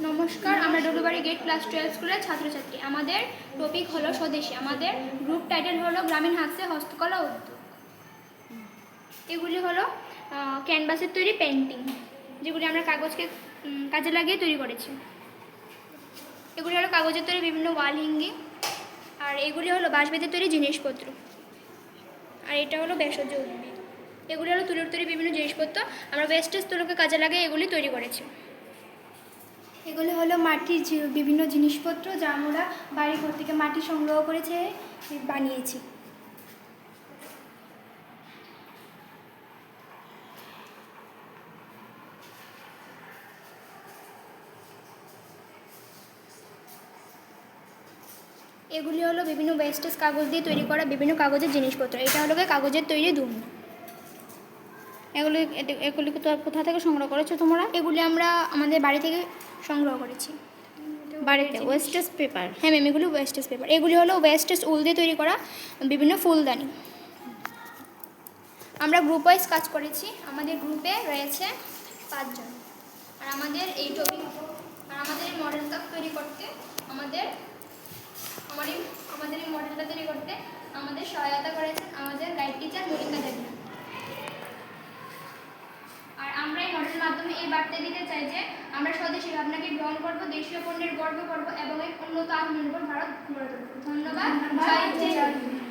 নমস্কার, আমরা Dolubari gate class 12 স্কুলের ছাত্রছাত্রী। আমাদের টপিক হলো স্বদেশী। আমাদের গ্রুপ টাইটেল হলো গ্রামীণ হাস্যে হস্তকলা উদ্যোগ। এগুলি হলো ক্যানভাসের তৈরি পেন্টিং, যেগুলি আমরা কাগজকে কাজে লাগিয়ে তৈরি করেছি। এগুলি হলো কাগজের তৈরি বিভিন্ন ওয়াল হিঙ্গি, আর এগুলি হলো বাঁশ বেতের তৈরি জিনিসপত্র, আর এটা হলো ভেষজ উদ্ভিদ। এগুলি হলো তুলোর তৈরি বিভিন্ন জিনিসপত্র। আমরা ওয়েস্টেজ তুলোকে কাজে লাগিয়ে এগুলি তৈরি করেছি। এগুলো হলো মাটির বিভিন্ন জিনিসপত্র, যা আমরা বাড়িঘর থেকে মাটি সংগ্রহ করেছে বানিয়েছি। এগুলি হলো বিভিন্ন ওয়েস্টেজ কাগজ দিয়ে তৈরি করা বিভিন্ন কাগজের জিনিসপত্র। এটা হলো কাগজের তৈরি দুর্ন। এগুলি কোথা থেকে সংগ্রহ করেছো তোমরা? এগুলি আমরা আমাদের বাড়ি থেকে সংগ্রহ করেছি। বাড়িতে ওয়েস্টেজ পেপার? হ্যাঁ ম্যাম, এগুলি ওয়েস্টেজ পেপার। এগুলি হলো ওয়েস্টেজ উল দিয়ে তৈরি করা বিভিন্ন ফুলদানি। আমরা গ্রুপ ওয়াইজ কাজ করেছি। আমাদের গ্রুপে রয়েছে 5 জন। আর আমাদের এই মডেলটা তৈরি করতে আমাদের সহায়তা করেছেন আমাদের গাইড টিচার মনিকা দেবী। আর আমরা এই মডেলের মাধ্যমে এই বার্তা দিতে চাই যে আমরা স্বদেশী ভাবনাকে গ্রহণ করব, দেশীয় পণ্যের গর্ব করব এবং এক উন্নত আত্মনির্ভর ভারত গড়ে তুলব। ধন্যবাদ। জয় হিন্দ।